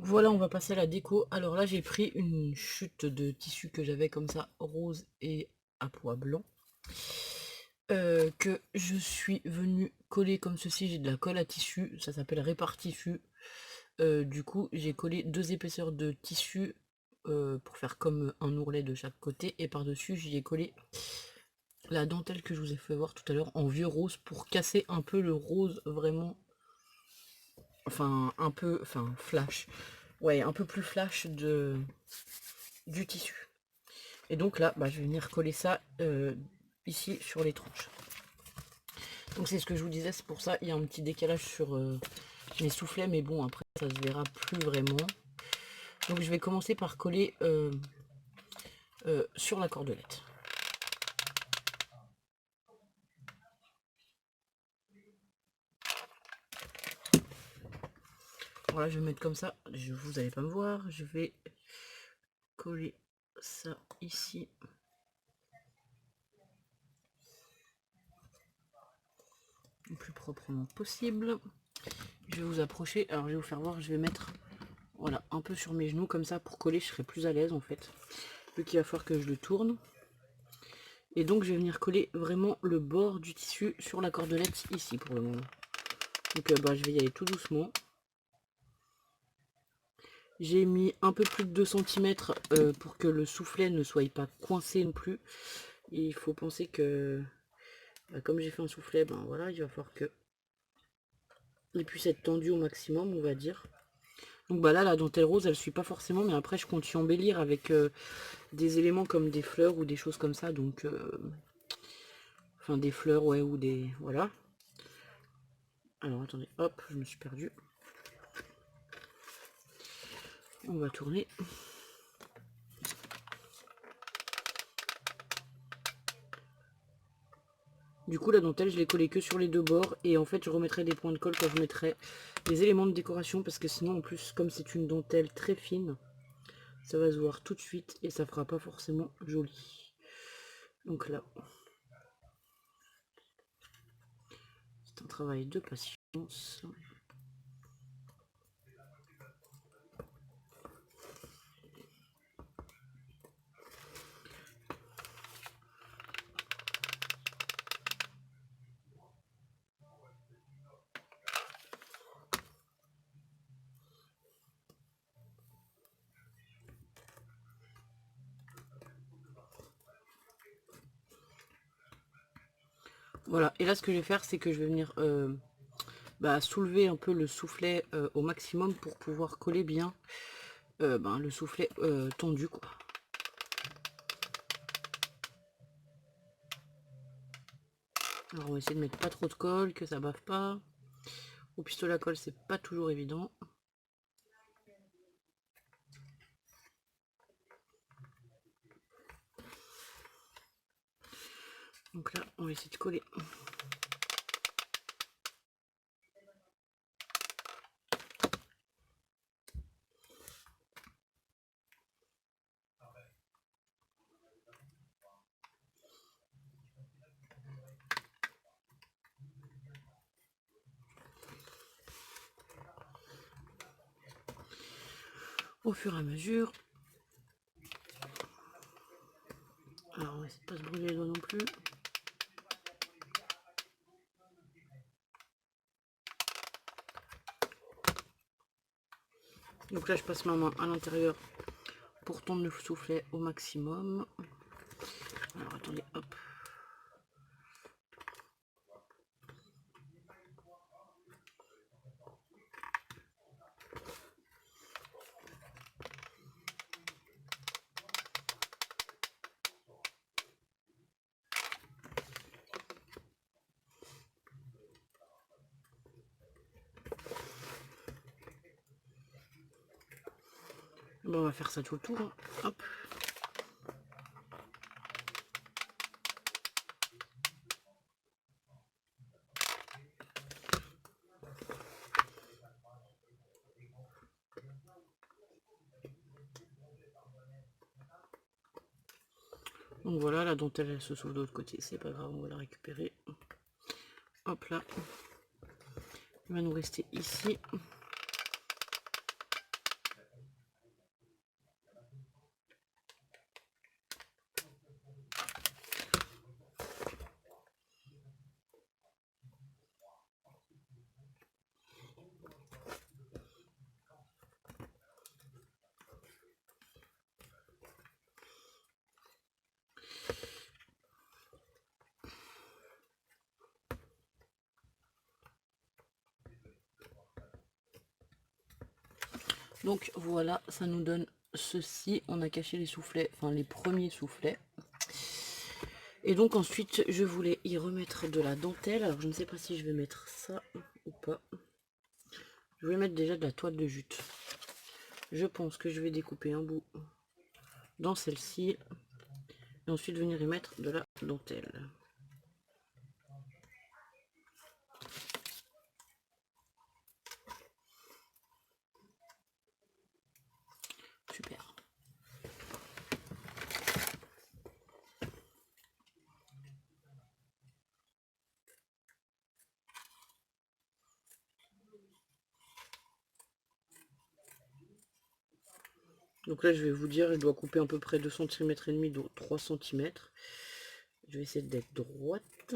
Voilà, on va passer à la déco. Alors là, j'ai pris une chute de tissu que j'avais comme ça, rose et à pois blanc. Que je suis venue coller comme ceci. J'ai de la colle à tissu, ça s'appelle Répartissu. Du coup, j'ai collé 2 épaisseurs de tissu pour faire comme un ourlet de chaque côté. Et par-dessus, j'y ai collé la dentelle que je vous ai fait voir tout à l'heure en vieux rose pour casser un peu le rose vraiment. Enfin, un peu. Enfin, flash. Ouais, un peu plus flash du tissu. Et donc là, bah, je vais venir coller ça ici sur les tranches. Donc c'est ce que je vous disais, c'est pour ça il y a un petit décalage sur mes soufflets, mais bon après ça se verra plus vraiment. Donc je vais commencer par coller sur la cordelette. Voilà, je vais mettre comme ça, vous n'allez pas me voir, je vais coller ça ici. Le plus proprement possible. Je vais vous approcher, alors je vais vous faire voir, je vais mettre voilà un peu sur mes genoux comme ça pour coller, je serai plus à l'aise en fait. Vu qu'il va falloir que je le tourne. Et donc je vais venir coller vraiment le bord du tissu sur la cordelette ici pour le moment. Donc bah, je vais y aller tout doucement. J'ai mis un peu plus de 2 cm pour que le soufflet ne soit pas coincé non plus. Et il faut penser que bah, comme j'ai fait un soufflet, ben voilà, il va falloir que il puisse être tendu au maximum, on va dire. Donc bah là la dentelle rose elle suit pas forcément, mais après je compte y embellir avec des éléments comme des fleurs ou des choses comme ça. Donc enfin des fleurs, ouais, ou des voilà. Alors attendez, hop, je me suis perdue. On va tourner. Du coup la dentelle je l'ai collée que sur les deux bords, et en fait je remettrai des points de colle quand je mettrai des éléments de décoration, parce que sinon en plus comme c'est une dentelle très fine, ça va se voir tout de suite et ça fera pas forcément joli. Donc là, c'est un travail de patience. Voilà, et là ce que je vais faire c'est que je vais venir soulever un peu le soufflet au maximum pour pouvoir coller bien le soufflet tendu quoi. Alors on va essayer de mettre pas trop de colle, que ça bave pas. Au pistolet à colle c'est pas toujours évident. Donc là on va essayer de coller. Au fur et à mesure. Alors on va essayer de pas se brûler les doigts non plus. Donc là je passe ma main à l'intérieur pour tendre le soufflet au maximum. Alors attendez, hop. Bon, on va faire ça tout le tour. Hein. Hop. Donc voilà, la dentelle elle se sauve de l'autre côté, c'est pas grave, on va la récupérer. Hop là. Il va nous rester ici. Donc voilà, ça nous donne ceci. On a caché les soufflets, enfin les premiers soufflets. Et donc ensuite, je voulais y remettre de la dentelle. Alors je ne sais pas si je vais mettre ça ou pas. Je vais mettre déjà de la toile de jute. Je pense que je vais découper un bout dans celle-ci. Et ensuite venir y mettre de la dentelle. Super. Donc là je vais vous dire, je dois couper à peu près 2,5 cm, donc 3 cm. Je vais essayer d'être droite.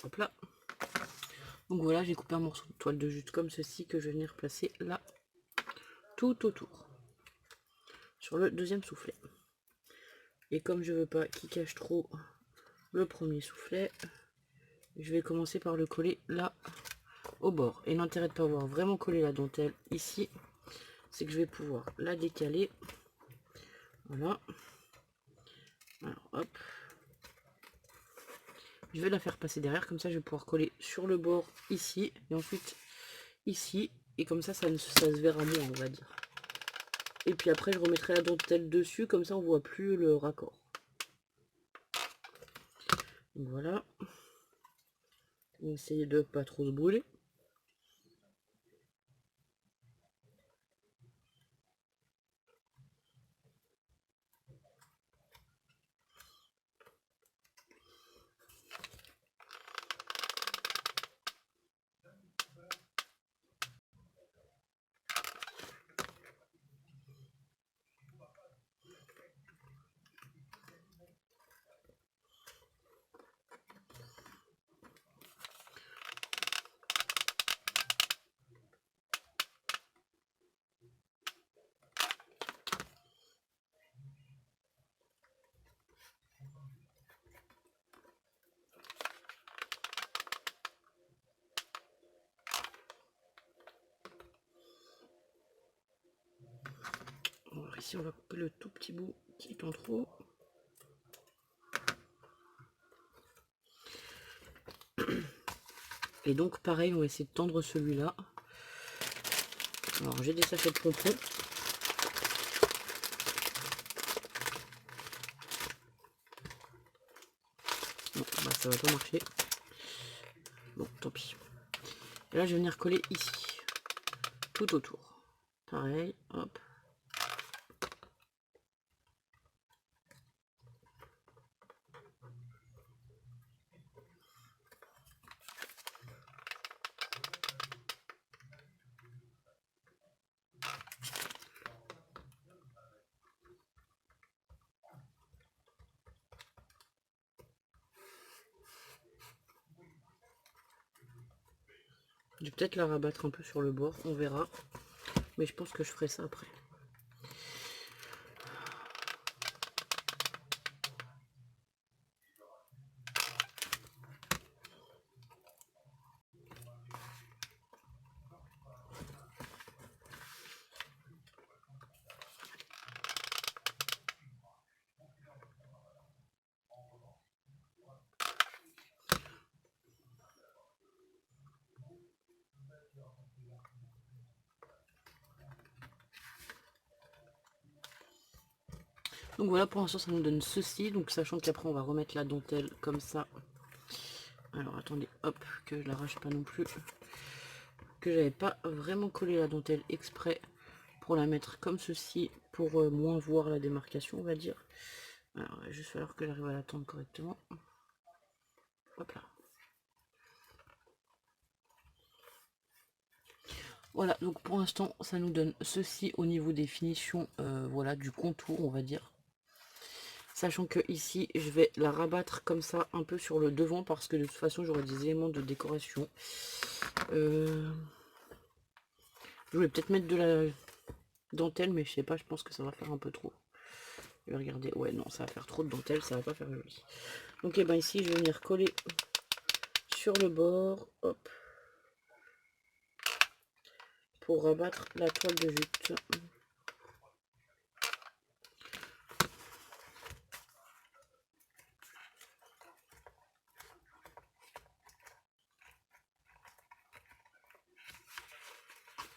Hop là. Donc voilà, j'ai coupé un morceau de toile de jute comme ceci que je vais venir placer là, tout autour, sur le deuxième soufflet. Et comme je veux pas qu'il cache trop le premier soufflet, je vais commencer par le coller là, au bord. Et l'intérêt de ne pas avoir vraiment collé la dentelle ici, c'est que je vais pouvoir la décaler. Voilà. Alors hop. Je vais la faire passer derrière, comme ça je vais pouvoir coller sur le bord ici, et ensuite ici, et comme ça, ça se verra moins, on va dire. Et puis après je remettrai la dentelle dessus, comme ça on voit plus le raccord. Donc voilà. On va essayer de pas trop se brûler. Alors ici on va couper le tout petit bout qui est en trop. Et donc pareil, on va essayer de tendre celui-là. Alors j'ai des sachets de pompons. Non, bah, ça va pas marcher. Bon, tant pis. Et là je vais venir coller ici, tout autour. Pareil, hop. Je vais peut-être la rabattre un peu sur le bord, on verra. Mais je pense que je ferai ça après. Donc voilà, pour l'instant ça nous donne ceci. Donc sachant qu'après on va remettre la dentelle comme ça. Alors attendez, hop, que je l'arrache pas non plus. Que j'avais pas vraiment collé la dentelle exprès pour la mettre comme ceci, pour moins voir la démarcation, on va dire. Alors il va juste falloir que j'arrive à la tendre correctement. Hop là. Voilà, donc pour l'instant ça nous donne ceci au niveau des finitions, voilà, du contour, on va dire. Sachant que ici je vais la rabattre comme ça un peu sur le devant parce que de toute façon j'aurai des éléments de décoration. Je voulais peut-être mettre de la dentelle, mais je sais pas, je pense que ça va faire un peu trop. Je vais regarder, ouais non, ça va faire trop de dentelle, ça va pas faire joli. Donc et ben ici je vais venir coller sur le bord, hop, pour rabattre la toile de jute.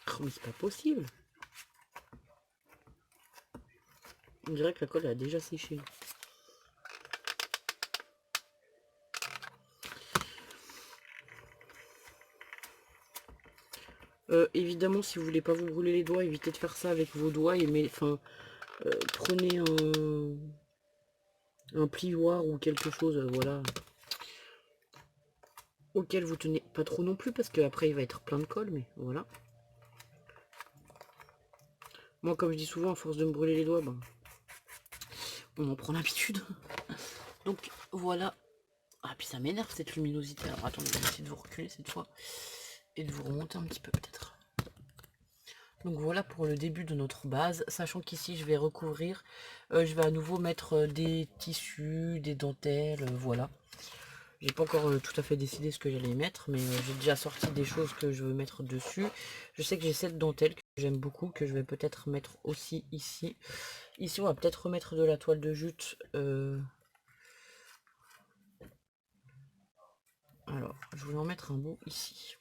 Oh, mais c'est pas possible. On dirait que la colle a déjà séché. Évidemment, si vous voulez pas vous brûler les doigts, évitez de faire ça avec vos doigts. Prenez un plioir ou quelque chose, voilà, auquel vous tenez pas trop non plus, parce qu'après il va être plein de colle, mais voilà. Moi, comme je dis souvent, à force de me brûler les doigts, ben, on en prend l'habitude. Donc voilà. Ah, puis ça m'énerve cette luminosité. Alors attendez, je vais essayer de vous reculer cette fois et de vous remonter un petit peu peut-être. Donc voilà pour le début de notre base, sachant qu'ici je vais recouvrir, je vais à nouveau mettre des tissus, des dentelles, voilà. J'ai pas encore tout à fait décidé ce que j'allais mettre, mais j'ai déjà sorti des choses que je veux mettre dessus. Je sais que j'ai cette dentelle que j'aime beaucoup, que je vais peut-être mettre aussi ici. Ici on va peut-être remettre de la toile de jute. Alors, je voulais en mettre un bout ici.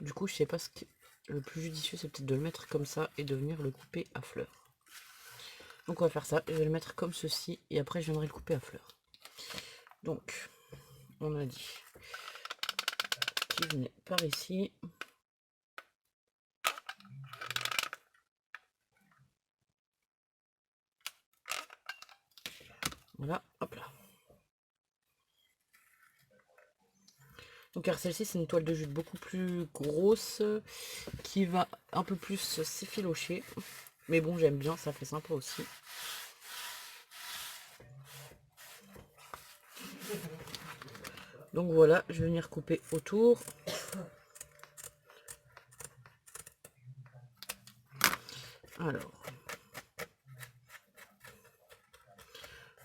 Du coup, je sais pas ce que... Le plus judicieux, c'est peut-être de le mettre comme ça et de venir le couper à fleurs. Donc on va faire ça, je vais le mettre comme ceci et après je viendrai le couper à fleurs. Donc, on a dit qu'il venait par ici. Voilà, hop là. Donc car celle-ci c'est une toile de jute beaucoup plus grosse qui va un peu plus s'effilocher. Mais bon, j'aime bien, ça fait sympa aussi. Donc voilà, je vais venir couper autour. Alors,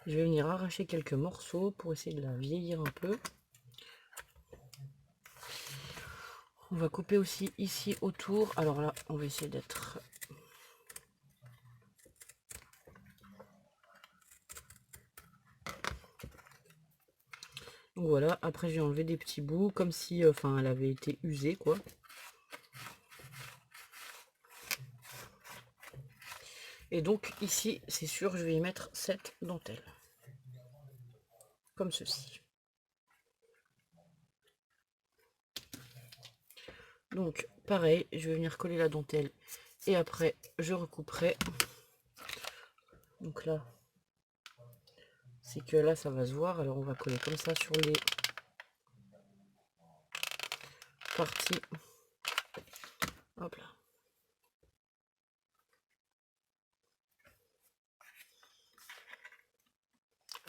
je vais venir arracher quelques morceaux pour essayer de la vieillir un peu. On va couper aussi ici autour. Alors là, on va essayer d'être... Donc voilà, après j'ai enlevé des petits bouts, comme si enfin elle avait été usée quoi. Et donc ici, c'est sûr, je vais y mettre cette dentelle. Comme ceci. Donc pareil, je vais venir coller la dentelle et après je recouperai. Donc là, c'est que là ça va se voir, alors on va coller comme ça sur les parties. Hop là.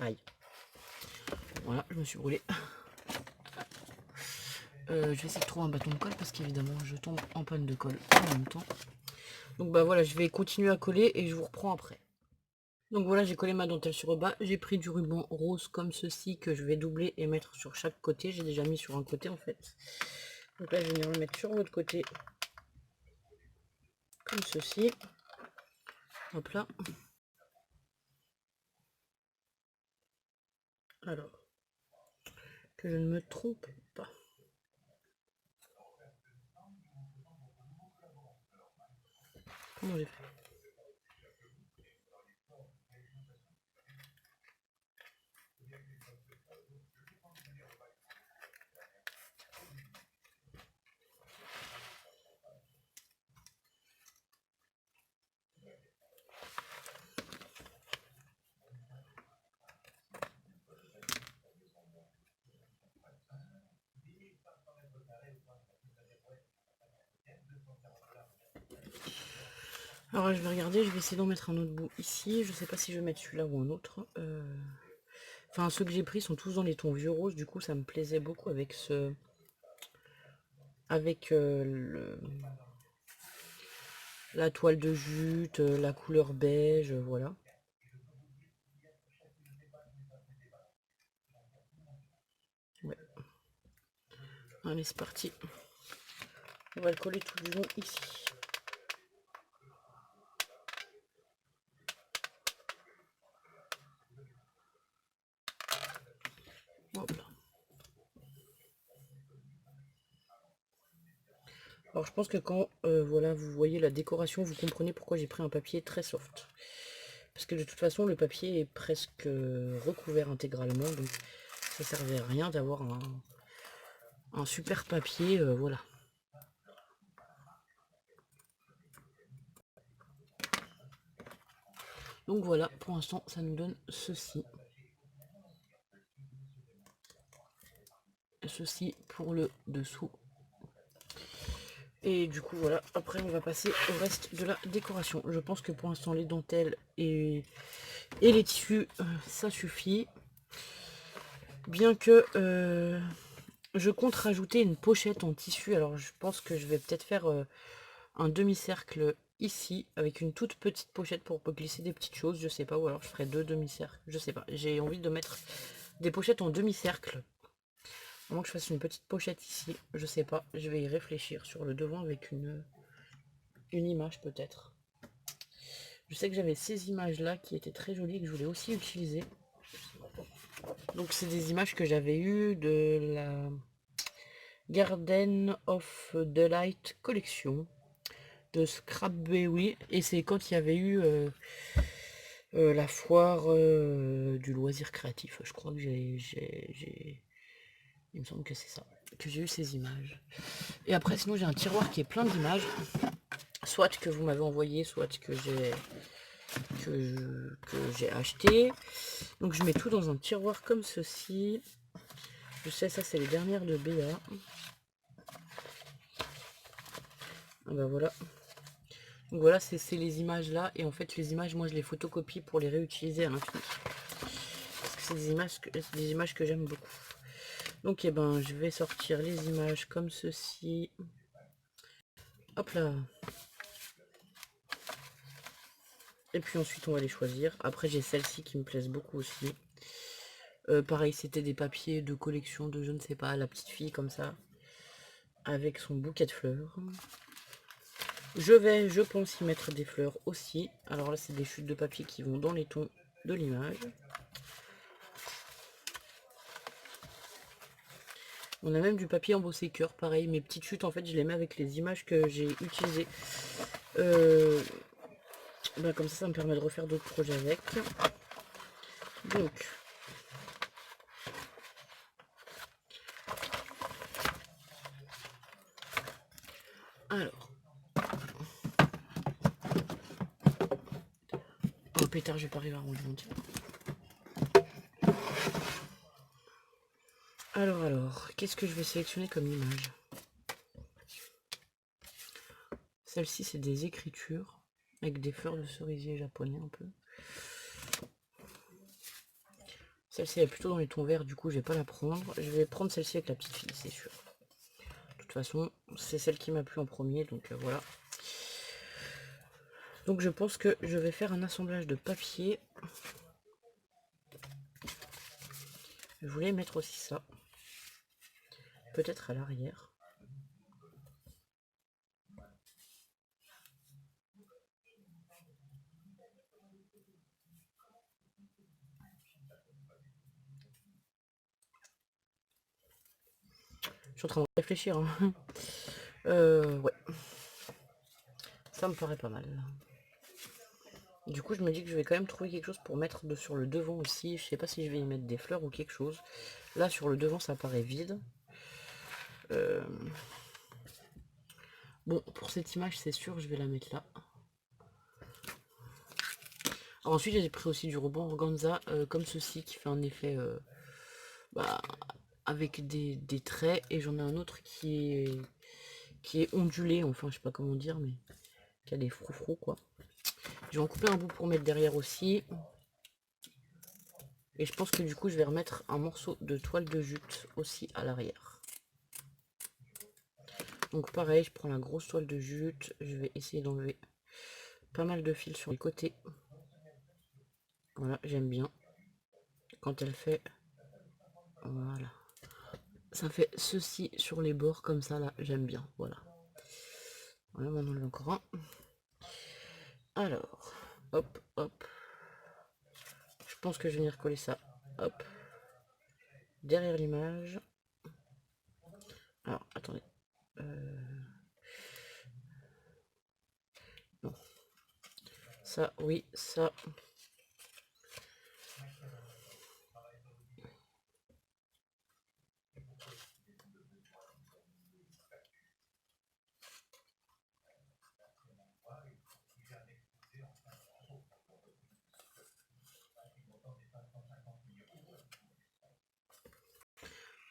Aïe. Voilà, je me suis brûlé. Je vais essayer de trouver un bâton de colle parce qu'évidemment je tombe en panne de colle en même temps. Donc bah voilà, je vais continuer à coller et je vous reprends après. Donc voilà, j'ai collé ma dentelle sur le bas. J'ai pris du ruban rose comme ceci que je vais doubler et mettre sur chaque côté. J'ai déjà mis sur un côté en fait. Donc là, je vais venir le mettre sur l'autre côté. Comme ceci. Hop là. Alors, que je ne me trompe pas. Comment j'ai fait? Alors je vais regarder, je vais essayer d'en mettre un autre bout ici. Je sais pas si je vais mettre celui-là ou un autre. Enfin, ceux que j'ai pris sont tous dans les tons vieux roses. Du coup, ça me plaisait beaucoup avec ce... Avec la toile de jute, la couleur beige, voilà. Ouais. Allez, c'est parti. On va le coller tout du long ici. Hop là. Alors je pense que quand voilà, vous voyez la décoration, vous comprenez pourquoi j'ai pris un papier très soft. Parce que de toute façon, le papier est presque recouvert intégralement, donc ça servait à rien d'avoir un super papier, voilà. Donc voilà, pour l'instant, ça nous donne ceci. Ceci pour le dessous. Et du coup, voilà, après on va passer au reste de la décoration. Je pense que pour l'instant, les dentelles et les tissus, ça suffit. Bien que je compte rajouter une pochette en tissu. Alors je pense que je vais peut-être faire un demi-cercle ici avec une toute petite pochette pour glisser des petites choses, je sais pas, ou alors je ferai 2 demi-cercles, je sais pas. J'ai envie de mettre des pochettes en demi-cercle. À moins que je fasse une petite pochette ici, je sais pas. Je vais y réfléchir sur le devant avec une image peut-être. Je sais que j'avais ces images là qui étaient très jolies que je voulais aussi utiliser. Donc c'est des images que j'avais eues de la Garden of Delight collection de Scrapberry, et c'est quand il y avait eu la foire du loisir créatif. Je crois que il me semble que c'est ça, que j'ai eu ces images. Et après sinon j'ai un tiroir qui est plein d'images, soit que vous m'avez envoyé, soit que j'ai acheté. Donc je mets tout dans un tiroir comme ceci. Je sais, ça c'est les dernières de Béa. Ah bah voilà. Donc voilà, c'est les images là. Et en fait les images, moi je les photocopie pour les réutiliser à l'infini. Parce que c'est des images que j'aime beaucoup. Donc eh ben je vais sortir les images comme ceci. Hop là. Et puis ensuite on va les choisir. Après j'ai celles-ci qui me plaisent beaucoup aussi. Pareil, c'était des papiers de collection de je ne sais pas, la petite fille comme ça. Avec son bouquet de fleurs. Je vais, je pense, y mettre des fleurs aussi. Alors là, c'est des chutes de papier qui vont dans les tons de l'image. On a même du papier embossé cœur, pareil. Mes petites chutes, en fait, je les mets avec les images que j'ai utilisées. Comme ça me permet de refaire d'autres projets avec. Donc, alors. Oh pétard, je vais pas arriver à ranger mon tir. Alors, qu'est-ce que je vais sélectionner comme image? Celle-ci, c'est des écritures avec des fleurs de cerisier japonais un peu. Celle-ci est plutôt dans les tons verts, du coup je vais pas la prendre. Je vais prendre celle-ci avec la petite fille, c'est sûr. De toute façon, c'est celle qui m'a plu en premier, donc voilà. Donc je pense que je vais faire un assemblage de papier. Je voulais mettre aussi ça. Peut-être à l'arrière. Je suis en train de réfléchir. Hein. Ouais. Ça me paraît pas mal. Du coup, je me dis que je vais quand même trouver quelque chose pour mettre sur le devant aussi. Je sais pas si je vais y mettre des fleurs ou quelque chose. Là, sur le devant, ça paraît vide. Bon, pour cette image, c'est sûr, je vais la mettre là. Alors ensuite, j'ai pris aussi du ruban organza comme ceci, qui fait un effet avec des traits. Et j'en ai un autre qui est ondulé, enfin, je sais pas comment dire, mais qui a des froufrous, quoi. Je vais en couper un bout pour mettre derrière aussi. Et je pense que du coup, je vais remettre un morceau de toile de jute aussi à l'arrière. Donc pareil, je prends la grosse toile de jute. Je vais essayer d'enlever pas mal de fils sur les côtés. Voilà, j'aime bien. Quand elle fait... Voilà. Ça fait ceci sur les bords comme ça là, j'aime bien, voilà. Voilà, on en enlève encore un. Alors, hop, hop. Je pense que je vais venir coller ça, hop, derrière l'image. Alors, attendez. Non. Ça, oui, ça.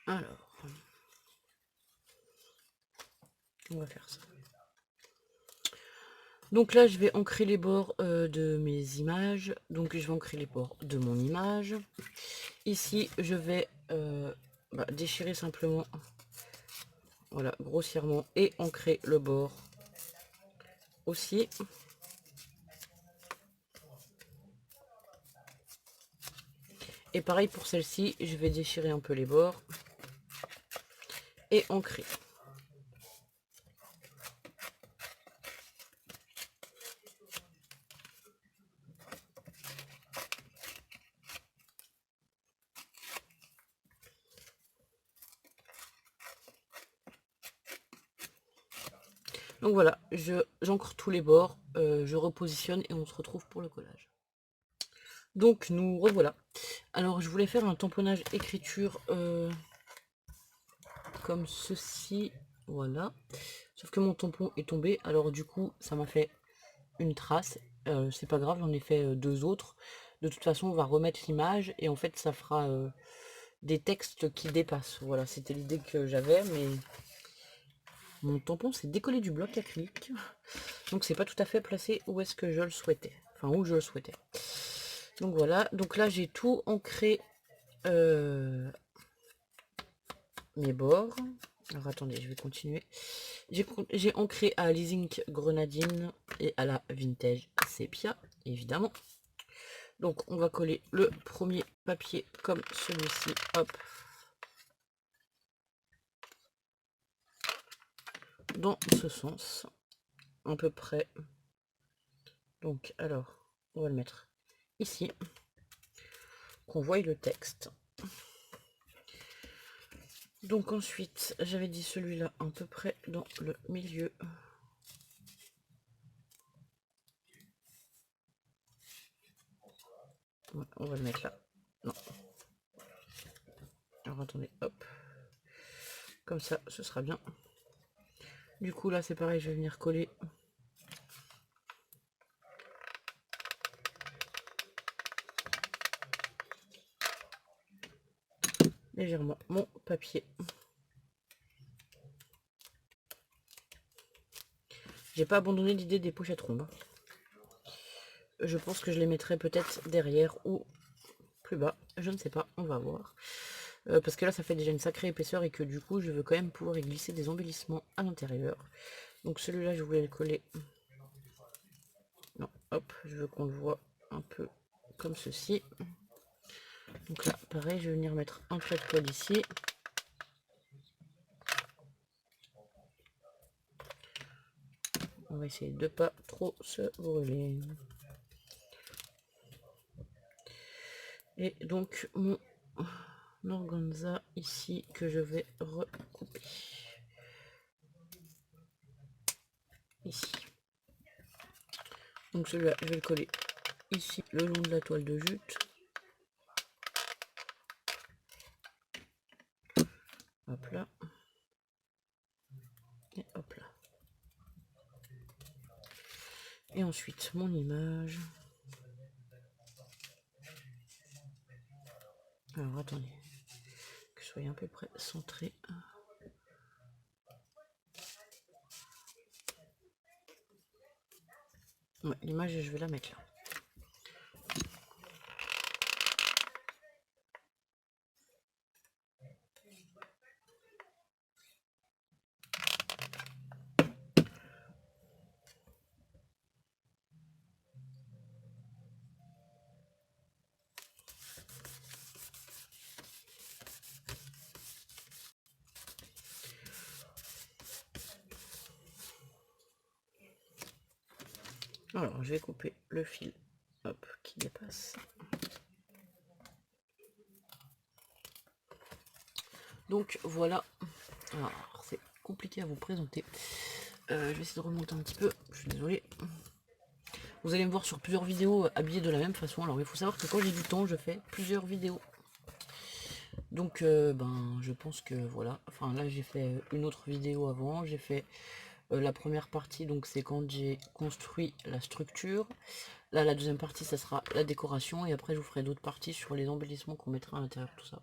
Alors, on va faire ça. Donc là, je vais ancrer les bords de mes images. Donc je vais ancrer les bords de mon image. Ici, je vais déchirer simplement, voilà, grossièrement, et ancrer le bord aussi. Et pareil pour celle-ci, je vais déchirer un peu les bords et ancrer. Donc voilà, j'ancre tous les bords, je repositionne et on se retrouve pour le collage. Donc nous revoilà. Alors je voulais faire un tamponnage écriture comme ceci, voilà. Sauf que mon tampon est tombé, alors du coup ça m'a fait une trace. C'est pas grave, j'en ai fait deux autres. De toute façon on va remettre l'image et en fait ça fera des textes qui dépassent. Voilà, c'était l'idée que j'avais, mais mon tampon s'est décollé du bloc acrylique. Donc c'est pas tout à fait placé où est-ce que je le souhaitais. Enfin où je le souhaitais. Donc voilà, donc là j'ai tout ancré mes bords. Alors attendez, je vais continuer. J'ai ancré à l'Isink Grenadine et à la Vintage Sepia, évidemment. Donc on va coller le premier papier comme celui-ci. Hop. Dans ce sens. À peu près. Donc alors, on va le mettre ici. Qu'on voie le texte. Donc ensuite, j'avais dit celui-là à peu près dans le milieu. Ouais, on va le mettre là. Non. Alors attendez, hop. Comme ça, ce sera bien. Du coup là c'est pareil, je vais venir coller légèrement mon papier. J'ai pas abandonné l'idée des pochettes rondes. Je pense que je les mettrai peut-être derrière ou plus bas. Je ne sais pas, on va voir. Parce que là ça fait déjà une sacrée épaisseur et que du coup je veux quand même pouvoir y glisser des embellissements à l'intérieur. Donc celui-là je voulais le coller. Non, hop, je veux qu'on le voit un peu comme ceci. Donc là pareil, je vais venir mettre un trait de colle ici. On va essayer de pas trop se brûler. Et donc mon organza ici que je vais recouper. Ici. Donc celui-là, je vais le coller ici le long de la toile de jute. Hop là. Et hop là. Et ensuite mon image. Alors attendez. Que je sois à peu près centré. Ouais, l'image je vais la mettre là. Alors, je vais couper le fil, hop, qui dépasse. Donc voilà, alors c'est compliqué à vous présenter. Je vais essayer de remonter un petit peu, je suis désolé. Vous allez me voir sur plusieurs vidéos habillées de la même façon. Alors il faut savoir que quand j'ai du temps, je fais plusieurs vidéos. Donc ben je pense que voilà. Enfin là j'ai fait une autre vidéo avant. J'ai fait la première partie, donc c'est quand j'ai construit la structure. Là la deuxième partie ça sera la décoration. Et après je vous ferai d'autres parties sur les embellissements qu'on mettra à l'intérieur, tout ça.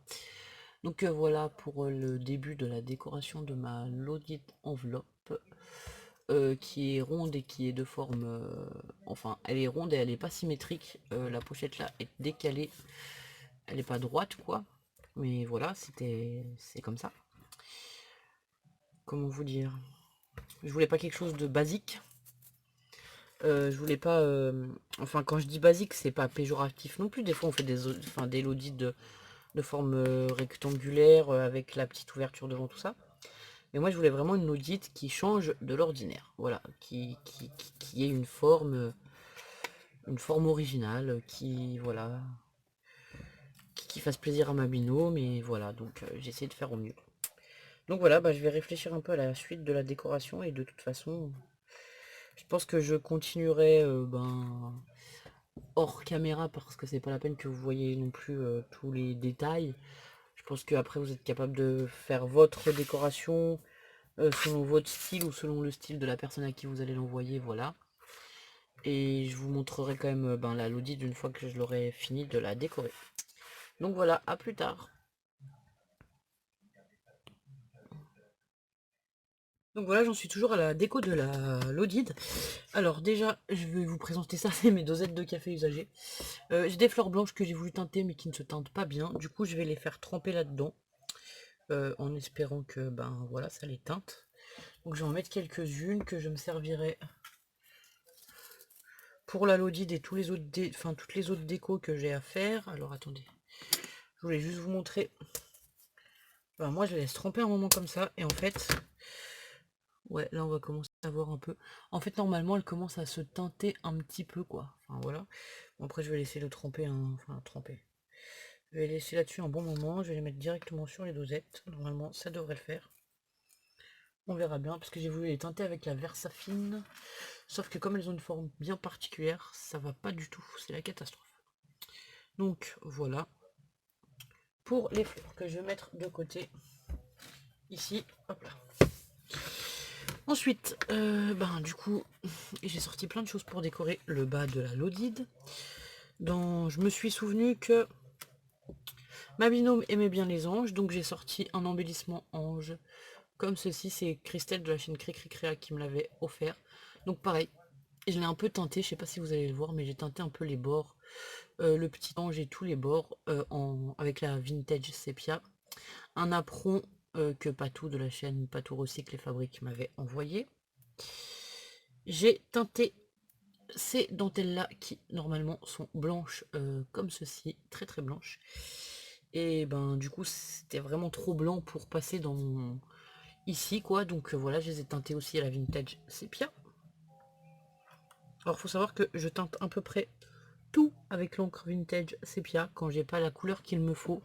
Donc voilà pour le début de la décoration de ma loaded enveloppe. Qui est ronde et qui est de forme... enfin, elle est ronde et elle est pas symétrique. La pochette là est décalée. Elle est pas droite, quoi. Mais voilà, c'est comme ça. Comment vous dire? Je voulais pas quelque chose de basique. Je voulais pas... enfin, quand je dis basique, c'est pas péjoratif non plus. Des fois, on fait des lodis de forme rectangulaire avec la petite ouverture devant, tout ça. Mais moi, je voulais vraiment une audite qui change de l'ordinaire. Voilà, qui ait une forme originale, qui, voilà, qui fasse plaisir à ma binôme. Mais voilà, donc j'ai essayé de faire au mieux. Donc voilà, bah, je vais réfléchir un peu à la suite de la décoration. Et de toute façon, je pense que je continuerai ben, hors caméra parce que c'est pas la peine que vous voyez non plus tous les détails. Je pense qu'après vous êtes capable de faire votre décoration selon votre style ou selon le style de la personne à qui vous allez l'envoyer, voilà. Et je vous montrerai quand même ben, la Lodi d'une fois que je l'aurai fini de la décorer. Donc voilà, à plus tard. Donc voilà, j'en suis toujours à la déco de la Lodide. Alors déjà, je vais vous présenter ça, c'est mes dosettes de café usagées. J'ai des fleurs blanches que j'ai voulu teinter mais qui ne se teintent pas bien. Du coup, je vais les faire tremper là-dedans. En espérant que ben voilà, ça les teinte. Donc je vais en mettre quelques-unes que je me servirai pour la Lodide et tous les autres toutes les autres décos que j'ai à faire. Alors attendez, je voulais juste vous montrer. Ben, moi je les laisse tremper un moment comme ça et en fait, ouais, là on va commencer à voir un peu. En fait normalement elle commence à se teinter un petit peu quoi. Enfin voilà. Bon, après je vais laisser le tremper, enfin tremper. Je vais laisser là-dessus un bon moment. Je vais les mettre directement sur les dosettes. Normalement ça devrait le faire. On verra bien parce que j'ai voulu les teinter avec la Versafine. Sauf que comme elles ont une forme bien particulière, ça va pas du tout. C'est la catastrophe. Donc voilà. Pour les fleurs que je vais mettre de côté. Ici. Hop là. Ensuite, ben du coup, j'ai sorti plein de choses pour décorer le bas de la Lodide. Je me suis souvenu que ma binôme aimait bien les anges, donc j'ai sorti un embellissement ange. Comme ceci, c'est Christelle de la chaîne Cricri Créa qui me l'avait offert. Donc pareil, je l'ai un peu teinté, je sais pas si vous allez le voir, mais j'ai teinté un peu les bords, le petit ange et tous les bords avec la vintage sépia. Un apron que Patou de la chaîne Patou Recycle et Fabrique m'avait envoyé. J'ai teinté ces dentelles-là qui normalement sont blanches comme ceci, très très blanches. Et ben du coup c'était vraiment trop blanc pour passer dans ici quoi. Donc voilà, je les ai teintés aussi à la vintage sépia. Alors faut savoir que je teinte à peu près tout avec l'encre vintage sépia quand j'ai pas la couleur qu'il me faut.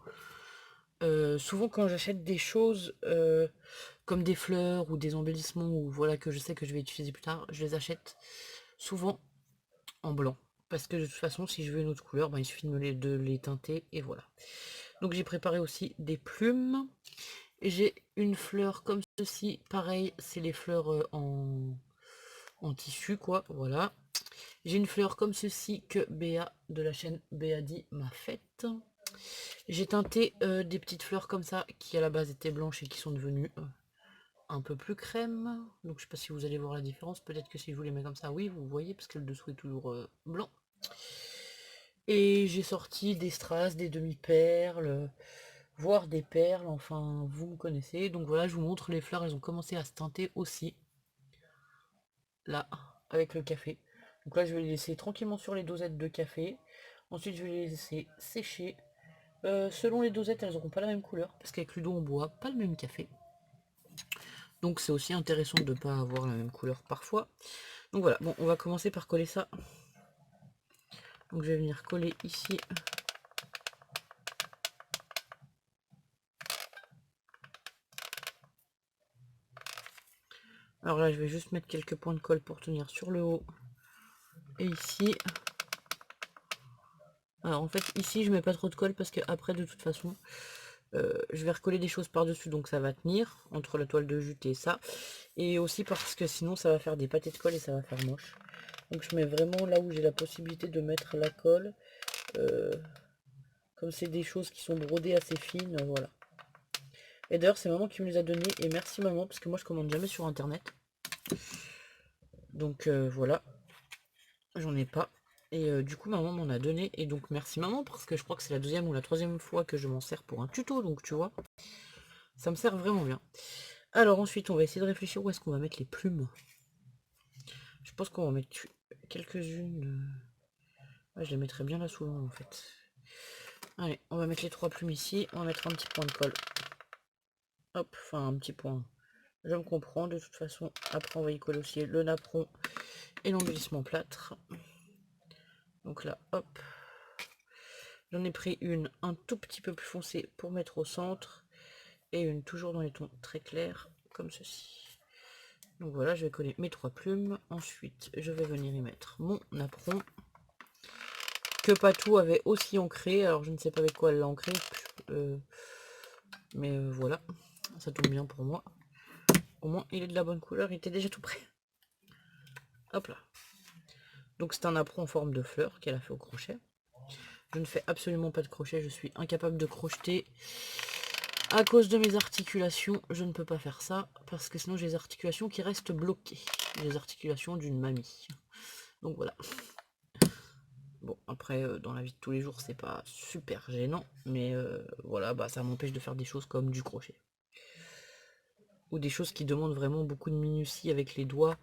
Souvent quand j'achète des choses comme des fleurs ou des embellissements ou voilà que je sais que je vais utiliser plus tard, je les achète souvent en blanc. Parce que de toute façon, si je veux une autre couleur, ben, il suffit de les teinter et voilà. Donc j'ai préparé aussi des plumes. J'ai une fleur comme ceci. Pareil, c'est les fleurs en tissu, quoi. Voilà. J'ai une fleur comme ceci que Béa de la chaîne Béadi m'a faite. J'ai teinté des petites fleurs comme ça qui à la base étaient blanches et qui sont devenues un peu plus crème. Donc je sais pas si vous allez voir la différence. Peut-être que si je vous les mets comme ça, oui, vous voyez, parce que le dessous est toujours blanc. Et j'ai sorti des strass, des demi-perles, voire des perles, enfin vous me connaissez. Donc voilà, je vous montre les fleurs, elles ont commencé à se teinter aussi. Là, avec le café. Donc là je vais les laisser tranquillement sur les dosettes de café. Ensuite je vais les laisser sécher. Selon les dosettes, elles n'auront pas la même couleur, parce qu'avec Ludo on boit pas le même café. Donc c'est aussi intéressant de ne pas avoir la même couleur parfois. Donc voilà, bon, on va commencer par coller ça. Donc je vais venir coller ici. Alors là, je vais juste mettre quelques points de colle pour tenir sur le haut. Et ici. Alors en fait, ici, je mets pas trop de colle parce que après, de toute façon, je vais recoller des choses par-dessus. Donc ça va tenir entre la toile de jute et ça. Et aussi parce que sinon, ça va faire des pâtés de colle et ça va faire moche. Donc je mets vraiment là où j'ai la possibilité de mettre la colle. Comme c'est des choses qui sont brodées assez fines, voilà. Et d'ailleurs, c'est maman qui me les a données. Et merci maman, parce que moi, je commande jamais sur internet. Donc voilà, j'en ai pas. Et du coup, maman m'en a donné. Et donc, merci maman, parce que je crois que c'est la deuxième ou la troisième fois que je m'en sers pour un tuto. Donc, tu vois, ça me sert vraiment bien. Alors, ensuite, on va essayer de réfléchir où est-ce qu'on va mettre les plumes. Je pense qu'on va mettre quelques-unes. Ouais, je les mettrais bien là sous l'ombre, en fait. Allez, on va mettre les 3 plumes ici. On va mettre un petit point de colle. Hop, enfin, un petit point. Je me comprends, de toute façon. Après, on va y coller aussi le napperon et l'embellissement plâtre. Donc là, hop. J'en ai pris une un tout petit peu plus foncée pour mettre au centre. Et une toujours dans les tons très clairs, comme ceci. Donc voilà, je vais coller mes 3 plumes. Ensuite, je vais venir y mettre mon napperon. Que Patou avait aussi ancré. Alors, je ne sais pas avec quoi elle l'a ancré. Mais voilà, ça tombe bien pour moi. Au moins, il est de la bonne couleur. Il était déjà tout prêt. Hop là. Donc c'est un napperon en forme de fleur qu'elle a fait au crochet. Je ne fais absolument pas de crochet, je suis incapable de crocheter. À cause de mes articulations, je ne peux pas faire ça, parce que sinon j'ai les articulations qui restent bloquées. Les articulations d'une mamie. Donc voilà. Bon, après, dans la vie de tous les jours, c'est pas super gênant, mais voilà, bah ça m'empêche de faire des choses comme du crochet. Ou des choses qui demandent vraiment beaucoup de minutie avec les doigts,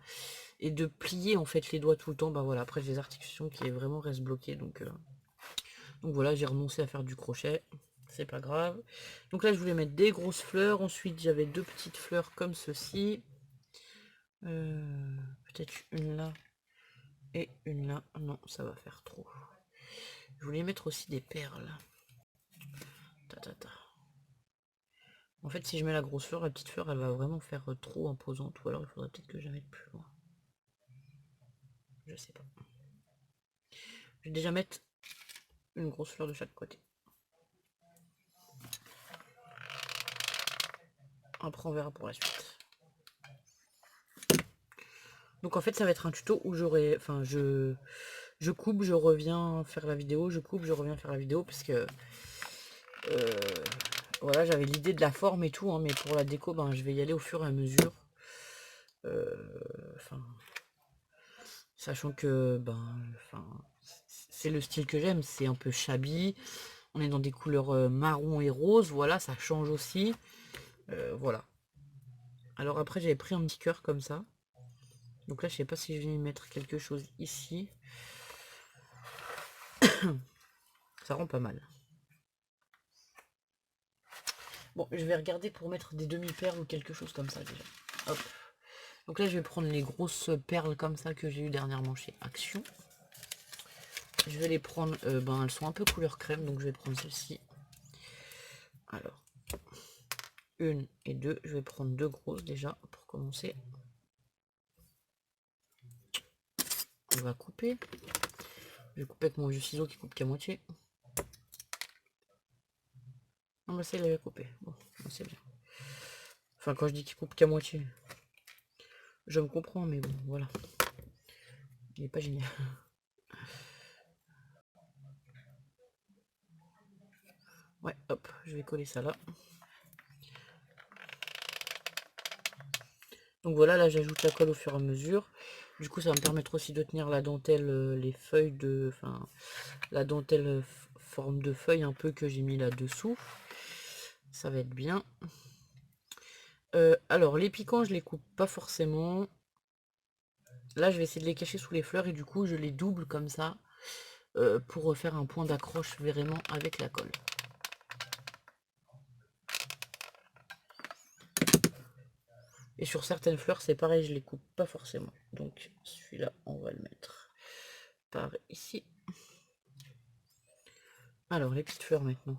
et de plier en fait les doigts tout le temps. Bah voilà, après j'ai des articulations qui vraiment restent bloquées, donc voilà, j'ai renoncé à faire du crochet, c'est pas grave. Donc là je voulais mettre des grosses fleurs, ensuite j'avais 2 petites fleurs comme ceci. Peut-être une là et une là. Non, ça va faire trop. Je voulais mettre aussi des perles. En fait, si je mets la grosse fleur, la petite fleur, elle va vraiment faire trop imposante. Ou alors il faudrait peut-être que je la mette plus loin. Je sais pas. Je vais déjà mettre une grosse fleur de chaque côté. Après, on verra pour la suite. Donc en fait, ça va être un tuto où j'aurai... Enfin, je coupe, je reviens faire la vidéo, je coupe, je reviens faire la vidéo, parce que voilà, j'avais l'idée de la forme et tout, hein, mais pour la déco, ben, je vais y aller au fur et à mesure. Enfin, sachant que c'est le style que j'aime, c'est un peu shabby. On est dans des couleurs marron et rose, voilà, ça change aussi. Voilà. Alors après, j'avais pris un petit cœur comme ça. Donc là, je sais pas si je vais y mettre quelque chose ici. Ça rend pas mal. Bon, je vais regarder pour mettre des demi-perles ou quelque chose comme ça déjà. Hop. Donc là, je vais prendre les grosses perles comme ça que j'ai eu dernièrement chez Action. Je vais les prendre, elles sont un peu couleur crème, donc je vais prendre celle-ci. Alors, une et deux. Je vais prendre 2 grosses déjà pour commencer. On va couper. Je vais couper avec mon vieux ciseau qui coupe qu'à moitié. Non, bah ça, il avait coupé. Bon, c'est bien. Enfin, quand je dis qu'il coupe qu'à moitié, je me comprends, mais bon, voilà. Il n'est pas génial. Ouais, hop, je vais coller ça là. Donc voilà, là j'ajoute la colle au fur et à mesure. Du coup, ça va me permettre aussi de tenir la dentelle, les feuilles de... Enfin, la dentelle forme de feuille un peu que j'ai mis là-dessous. Ça va être bien. Alors, les piquants, je les coupe pas forcément. Là, je vais essayer de les cacher sous les fleurs et du coup, je les double comme ça pour faire un point d'accroche vraiment avec la colle. Et sur certaines fleurs, c'est pareil, je les coupe pas forcément. Donc celui-là, on va le mettre par ici. Alors, les petites fleurs maintenant.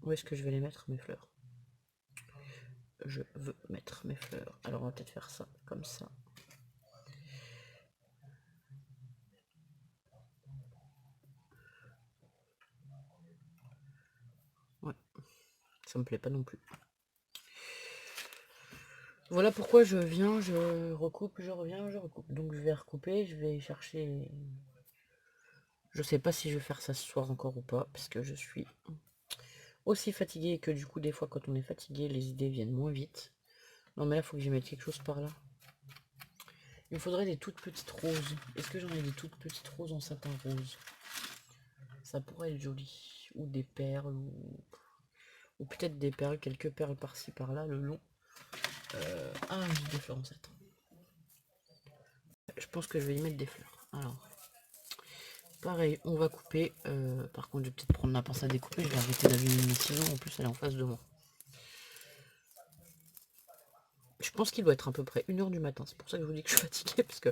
Où est-ce que je vais les mettre, mes fleurs? Je veux mettre mes fleurs. Alors, on va peut-être faire ça, comme ça. Ouais, ça me plaît pas non plus. Voilà pourquoi je viens, je recoupe, je reviens, je recoupe. Donc je vais recouper, je vais chercher... Je sais pas si je vais faire ça ce soir encore ou pas, parce que je suis aussi fatigué que du coup des fois quand on est fatigué, les idées viennent moins vite. Non mais là, faut que j'y mette quelque chose par là. Il me faudrait des toutes petites roses. Est-ce que j'en ai des toutes petites roses en satin rose? Ça pourrait être joli. Ou des perles, ou peut-être des perles, quelques perles par-ci par-là, le long. Ah, j'ai des fleurs en satin. Je pense que je vais y mettre des fleurs. Alors, pareil, on va couper. Par contre, je vais peut-être prendre la pince à découper. Je vais arrêter d'allumer mes ciseaux. En plus, elle est en face de moi. Je pense qu'il doit être à peu près 1h du matin. C'est pour ça que je vous dis que je suis fatiguée. Parce que,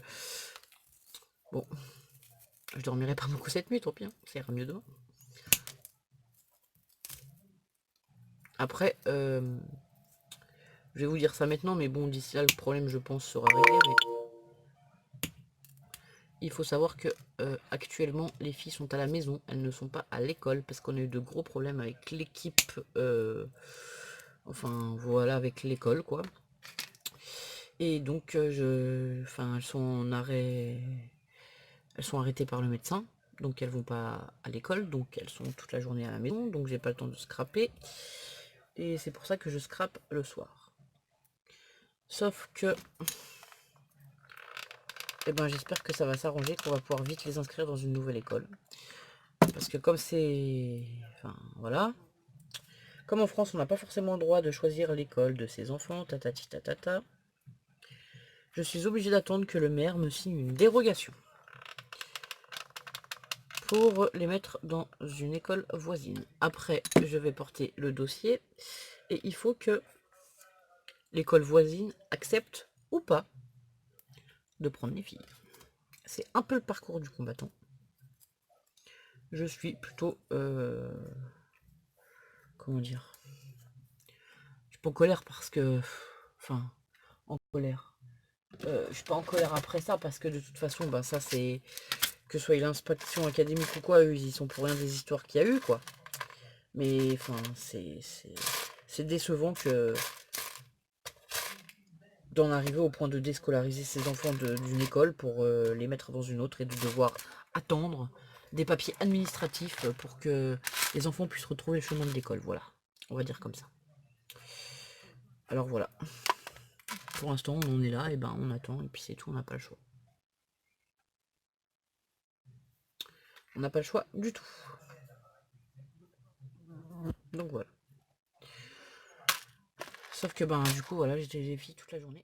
bon, je dormirai pas beaucoup cette nuit, tant pis. Hein. Ça ira mieux demain. Après, je vais vous dire ça maintenant. Mais bon, d'ici là, le problème, je pense, sera réglé. Mais il faut savoir que actuellement les filles sont à la maison, elles ne sont pas à l'école parce qu'on a eu de gros problèmes avec l'équipe, enfin voilà, avec l'école quoi. Et donc elles sont en arrêt, elles sont arrêtées par le médecin, donc elles vont pas à l'école, donc elles sont toute la journée à la maison, donc j'ai pas le temps de scraper. Et c'est pour ça que je scrape le soir. Sauf que eh ben, j'espère que ça va s'arranger, qu'on va pouvoir vite les inscrire dans une nouvelle école. Parce que comme c'est... Enfin, voilà. Comme en France, on n'a pas forcément le droit de choisir l'école de ses enfants, tatati tatata, je suis obligé d'attendre que le maire me signe une dérogation pour les mettre dans une école voisine. Après, je vais porter le dossier et il faut que l'école voisine accepte ou pas de prendre les filles. C'est un peu le parcours du combattant. Je suis plutôt... comment dire? Je suis pas en colère parce que... Enfin, en colère. Je suis pas en colère après ça parce que de toute façon, bah ça c'est... Que ce soit l'inspection académique ou quoi, eux ils y sont pour rien des histoires qu'il y a eu quoi. Mais enfin, c'est décevant que d'en arriver au point de déscolariser ses enfants d'une école pour les mettre dans une autre et de devoir attendre des papiers administratifs pour que les enfants puissent retrouver le chemin de l'école. Voilà, on va dire comme ça. Alors voilà, pour l'instant on en est là, et ben on attend et puis c'est tout, on n'a pas le choix. On n'a pas le choix du tout. Donc voilà. Sauf que ben du coup voilà, j'étais les filles toute la journée.